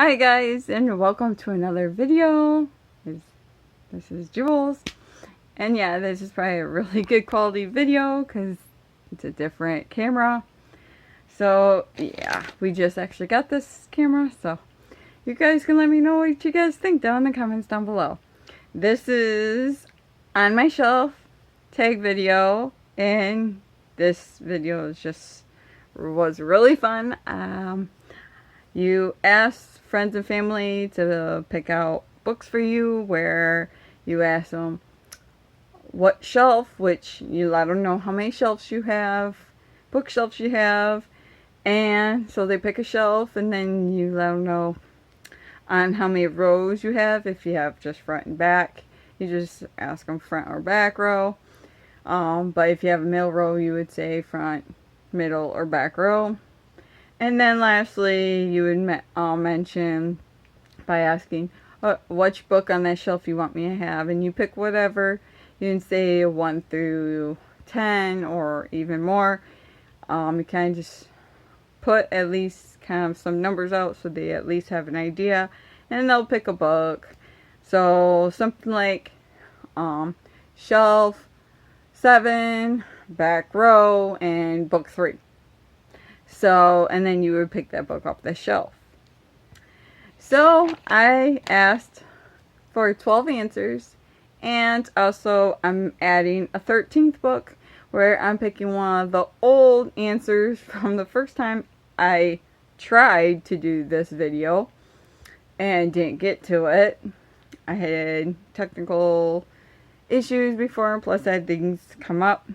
Hi guys, and welcome to another video. This is Jules, and yeah, this is probably a really good quality video because it's a different camera. So yeah, we just actually got this camera, so you guys can let me know what you guys think down in the comments down below. This is on my shelf tag video, and this video was really fun. You asked friends and family to pick out books for you, where you ask them what shelf, which you let them know how many shelves you have, bookshelves you have, and so they pick a shelf, and then you let them know on how many rows you have. If you have just front and back, you just ask them front or back row. But if you have a middle row, you would say front, middle, or back row. And then lastly, you would mention by asking which book on that shelf you want me to have, and you pick whatever. You can say 1 through 10 or even more. You kind of just put at least kind of some numbers out so they at least have an idea, and they'll pick a book. So something like shelf 7, back row, and book 3. So, and then you would pick that book off the shelf. So, I asked for 12 answers, and also I'm adding a 13th book where I'm picking one of the old answers from the first time I tried to do this video and didn't get to it. I had technical issues before, plus I had things come up.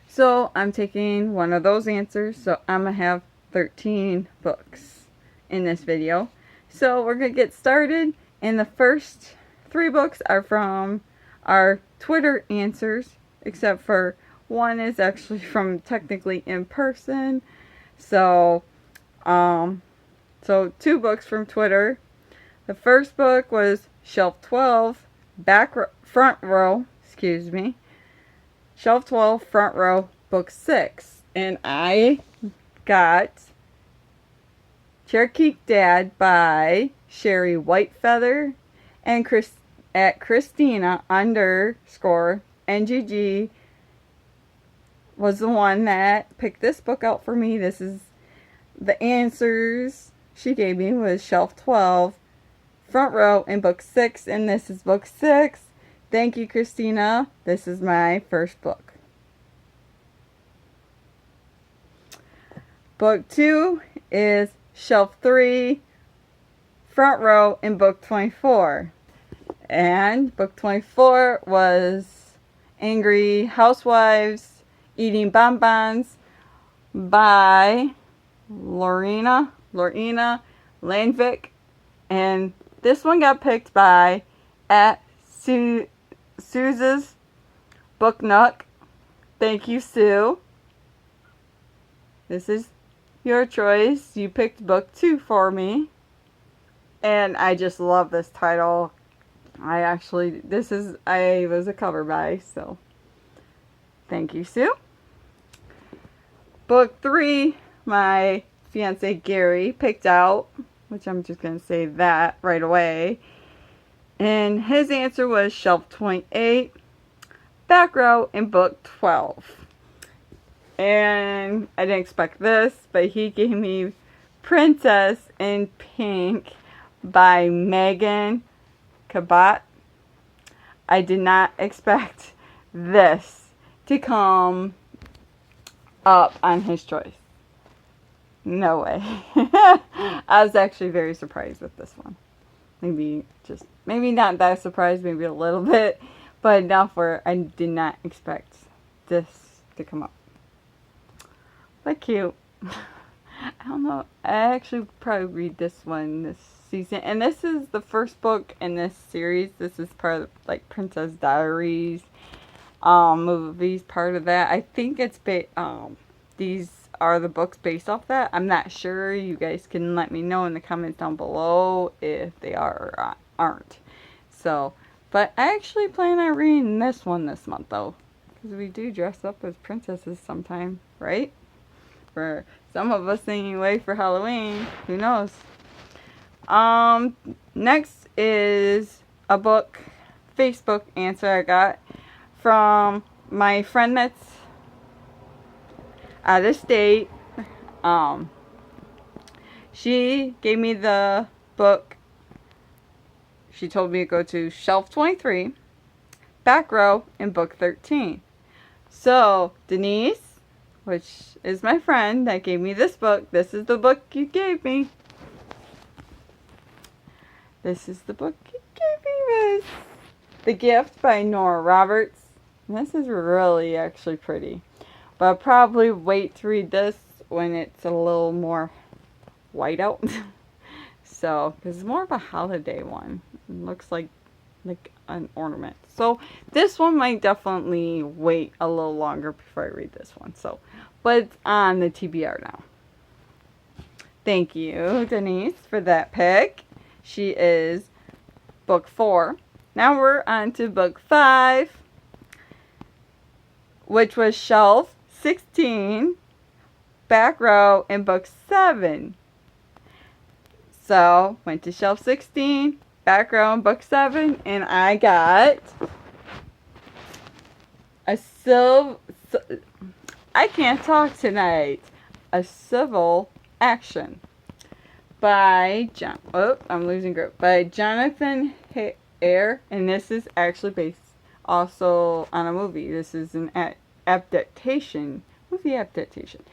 So I'm taking one of those answers, so I'm going to have 13 books in this video. So we're going to get started, and the first 3 books are from our Twitter answers, except for one is actually from technically in person. So, 2 books from Twitter. The first book was Shelf 12, front row, Shelf 12, front row, book 6. And I got Cherokee Dad by Sherry Whitefeather, and at Christina _ NGG was the one that picked this book out for me. This is the answers she gave me was Shelf 12, front row, and book 6, and this is book 6. Thank you, Christina. This is my first book. Book 2 is Shelf 3, front row, in book 24. And book 24 was Angry Housewives Eating Bonbons by Lorena Landvik. And this one got picked by at Suze's Book Nook. Thank you, Sue. This is your choice. You picked book 2 for me. And I just love this title. I was a cover buy, so thank you, Sue. Book 3, my fiance Gary picked out, which I'm just going to say that right away. And his answer was Shelf 28, back row, in book 12. And I didn't expect this, but he gave me Princess in Pink by Megan Cabot. I did not expect this to come up on his choice. No way. I was actually very surprised with this one. Maybe not that surprised, maybe a little bit, but enough where I did not expect this to come up. But cute. I don't know. I actually probably read this one this season, and this is the first book in this series. This is part of like Princess Diaries movies, part of that. I think it's these are the books based off that. I'm not sure. You guys can let me know in the comments down below if they are or aren't. So, but I actually plan on reading this one this month though, because we do dress up as princesses sometime, right? For some of us anyway, for Halloween. Who knows? Next is a book Facebook answer I got from my friend that's out of state. She gave me the book. She told me to go to shelf 23, back row, and book 13. So, Denise, which is my friend that gave me this book, this is the book you gave me. This is the book you gave me, Miss. The Gift by Nora Roberts. This is really actually pretty. But I'll probably wait to read this when it's a little more white out. So, because it's more of a holiday one. It looks like an ornament. So, this one might definitely wait a little longer before I read this one. So, but it's on the TBR now. Thank you, Denise, for that pick. She is book 4. Now we're on to book 5, which was shelf 16, back row, and book 7. So, went to shelf 16, back row, and book 7, and I got a I can't talk tonight. A Civil Action by I'm losing grip. By Jonathan Eyre, and this is actually based also on a movie. This is an movie adaptation.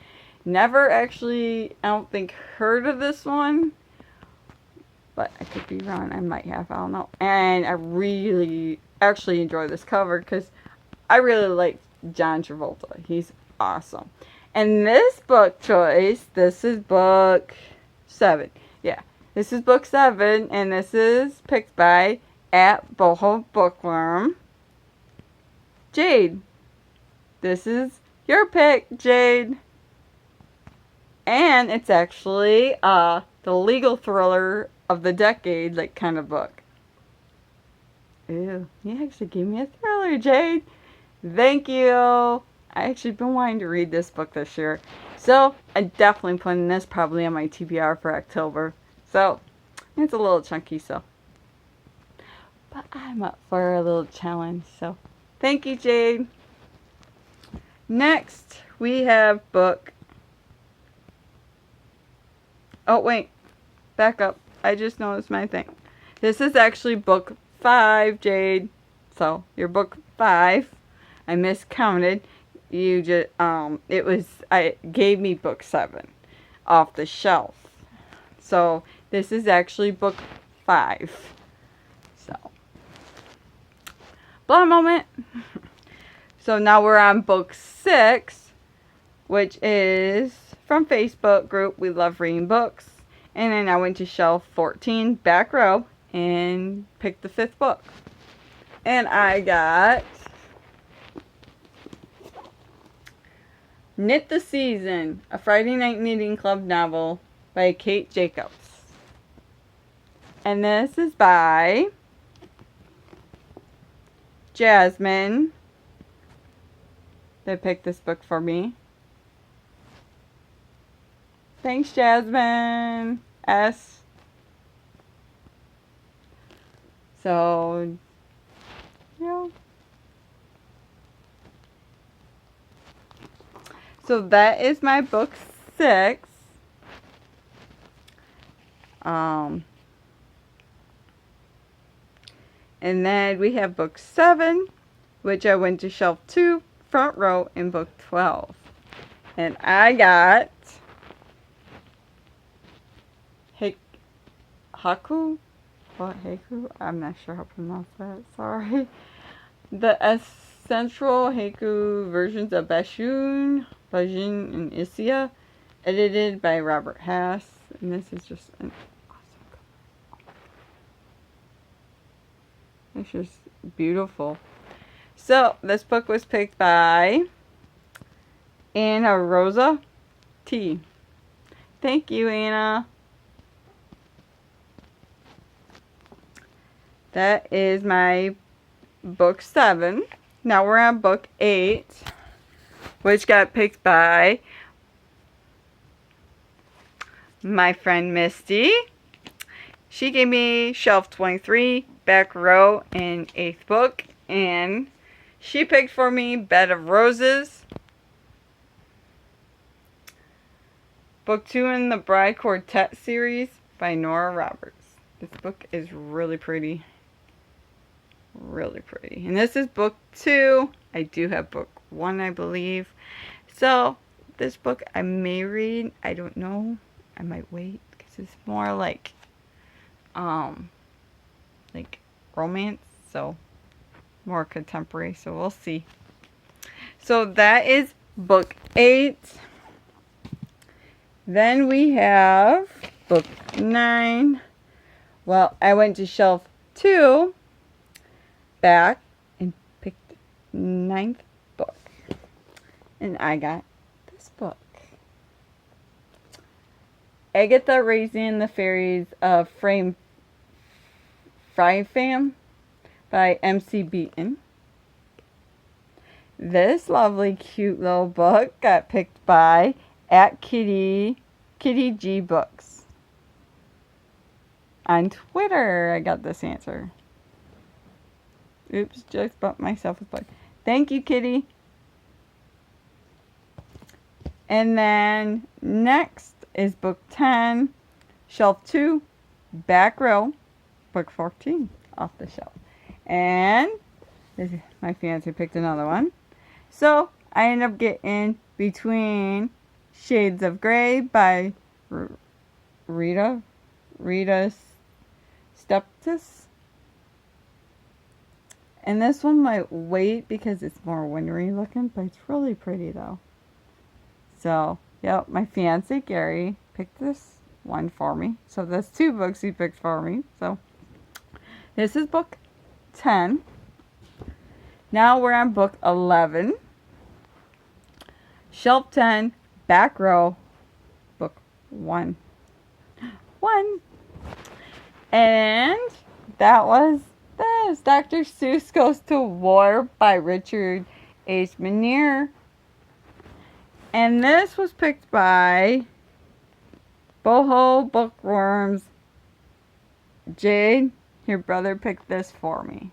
Never actually, I don't think, heard of this one, but I could be wrong. I might have. I don't know. And I really actually enjoy this cover because I really like John Travolta. He's awesome. And this book choice, this is book 7. Yeah, this is book 7, and this is picked by @Boho Bookworm. Jade. This is your pick, Jade. And it's actually the legal thriller of the decade, like, kind of book. Ew, you actually gave me a thriller, Jade. Thank you. I actually been wanting to read this book this year. So, I'm definitely putting this probably on my TBR for October. So, it's a little chunky, so. But I'm up for a little challenge, so. Thank you, Jade. Next, we have book. Oh, wait. Back up. I just noticed my thing. This is actually book 5, Jade. So, your book 5. I miscounted. You just, I gave me book 7 off the shelf. So, this is actually book 5. So, blow a moment. So, now we're on book 6, which is from Facebook group We Love Reading Books. And then I went to shelf 14, back row, and picked the 5th book. And I got Knit the Season, a Friday Night Knitting Club novel by Kate Jacobs. And this is by Jasmine. They picked this book for me. Thanks, Jasmine S. So, yeah. So that is my book 6. And then we have book 7, which I went to shelf 2, front row, in book 12. And I got Haku? What, Haiku? I'm not sure how to pronounce that. Sorry. The Essential Haiku Versions of Bajin, and Isia, edited by Robert Hass. And this is just an awesome cover. It's just beautiful. So, this book was picked by Anna Rosa T. Thank you, Anna. That is my book 7. Now we're on book 8, which got picked by my friend Misty. she gave me shelf 23, back row, and 8th book. And she picked for me Bed of Roses, book 2 in the Bride Quartet series by Nora Roberts. This book is really pretty. Really pretty. And this is book 2. I do have book 1, I believe. So, this book I may read. I don't know. I might wait because it's more like romance, so more contemporary, so we'll see. So that is book 8. Then we have book 9. Well, I went to shelf 2 back and picked 9th book. And I got this book. Agatha Raising and the Fairies of Fry Fam by M.C. Beaton. This lovely cute little book got picked by Kitty G Books. On Twitter, I got this answer. Oops, just bumped myself with book. Thank you, Kitty. And then next is book 10, shelf 2, back row, book 14 off the shelf. And my fiance picked another one. So I ended up getting Between Shades of Grey by Rita Steptis. And this one might wait because it's more wintry looking, but it's really pretty though. So, yep, my fiance Gary picked this one for me. So there's 2 books he picked for me. So this is book 10. Now we're on book 11. Shelf 10, back row, book 1. And that was this. Dr. Seuss Goes to War by Richard H. Manier. And this was picked by Boho Bookworms. Jade, your brother picked this for me.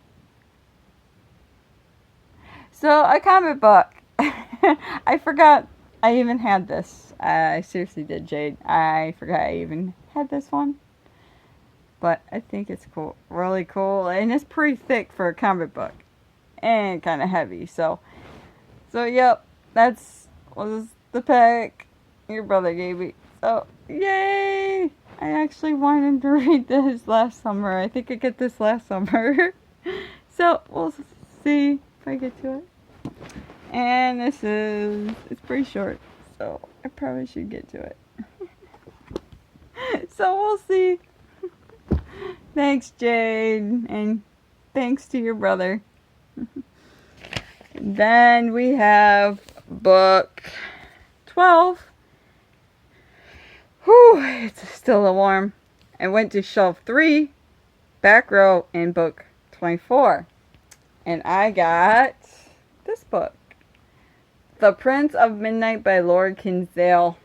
So, a comic book. I forgot I even had this. I seriously did, Jade. I forgot I even had this one. But I think it's cool. Really cool. And it's pretty thick for a comic book. And kind of heavy. So yep. That's was the pick your brother gave me. So, yay! I actually wanted to read this last summer. I think I get this last summer. So, we'll see if I get to it. And it's pretty short. So, I probably should get to it. So, we'll see. Thanks, Jade. And thanks to your brother. Then we have book 12. Whew, it's still a warm. I went to shelf 3, back row, in book 24. And I got this book. The Prince of Midnight by Lord Kinsale.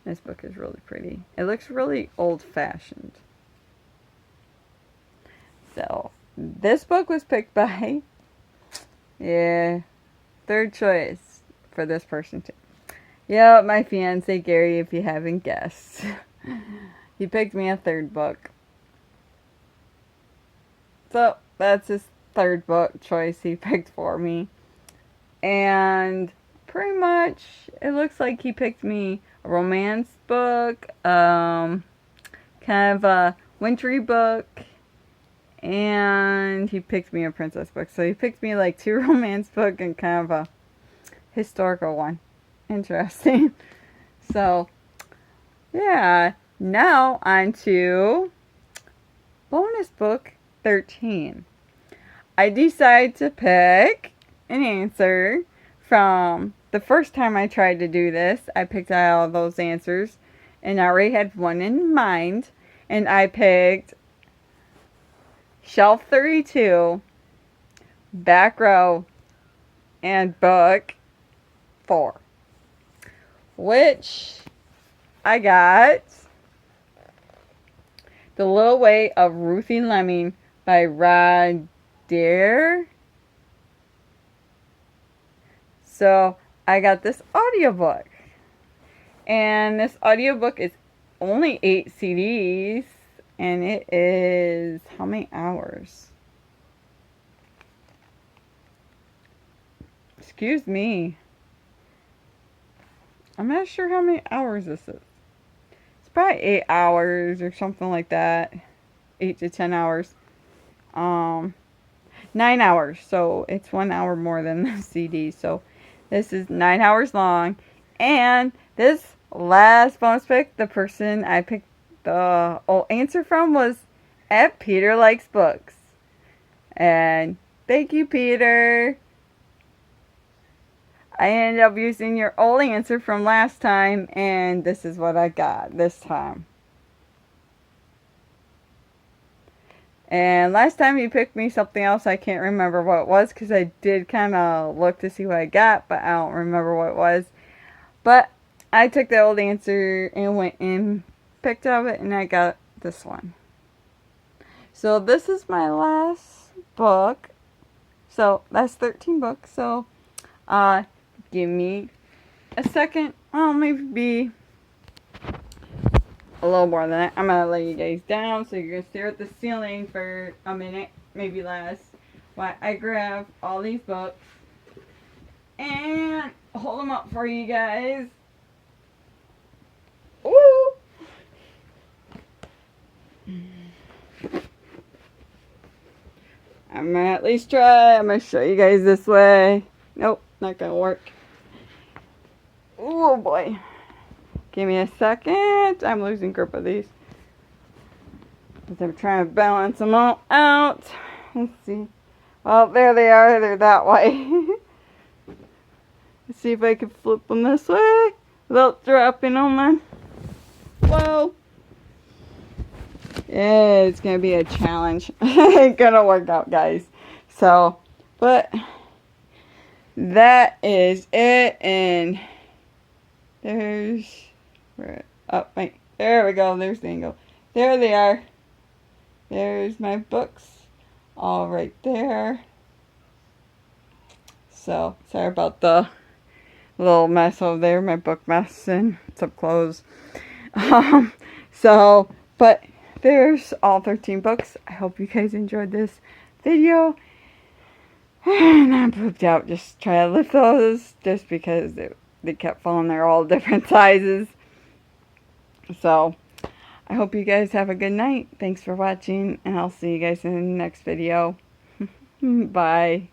This book is really pretty. It looks really old-fashioned. So, this book was picked by, third choice for this person too. Yeah, my fiance Gary, if you haven't guessed. He picked me a 3rd book. So, that's his 3rd book choice he picked for me. And pretty much, it looks like he picked me a romance book, kind of a wintry book, and he picked me a princess book. So he picked me like 2 romance book and kind of a historical one. Interesting. So, yeah. Now on to bonus book 13. I decided to pick an answer from the first time I tried to do this. I picked out all those answers and I already had one in mind. And I picked shelf 32, back row, and book 4. Which I got The Little Way of Ruthie Lemming by Rod Dare. So I got this audiobook. And this audiobook is only 8 CDs. And it is how many hours? Excuse me. I'm not sure how many hours this is. It's probably 8 hours or something like that. 8 to 10 hours. 9 hours. So it's 1 hour more than the CD. So this is 9 hours long. And this last bonus pick, the person I picked the answer from was at Peter Likes Books. And thank you, Peter. I ended up using your old answer from last time, and this is what I got this time. And last time you picked me something else, I can't remember what it was, because I did kind of look to see what I got, but I don't remember what it was. But I took the old answer and went and picked up it, and I got this one. So this is my last book. So that's 13 books. So give me a second. Oh, maybe a little more than that. I'm gonna lay you guys down so you're gonna stare at the ceiling for a minute, maybe less, while I grab all these books and hold them up for you guys. Ooh! I'm gonna at least try. I'm gonna show you guys this way. Nope, not gonna work. Oh boy. Give me a second. I'm losing grip of these. As I'm trying to balance them all out. Let's see. Well, there they are. They're that way. Let's see if I can flip them this way without dropping on them. Whoa. Yeah, it's going to be a challenge. Ain't going to work out, guys. So, but that is it. And there's, wait, there we go. There's the angle. There they are. There's my books. All right there. So, sorry about the little mess over there. My book mess and some clothes. But there's all 13 books. I hope you guys enjoyed this video. And I pooped out just trying to lift those just because they kept falling. They're all different sizes. So, I hope you guys have a good night. Thanks for watching, and I'll see you guys in the next video. Bye.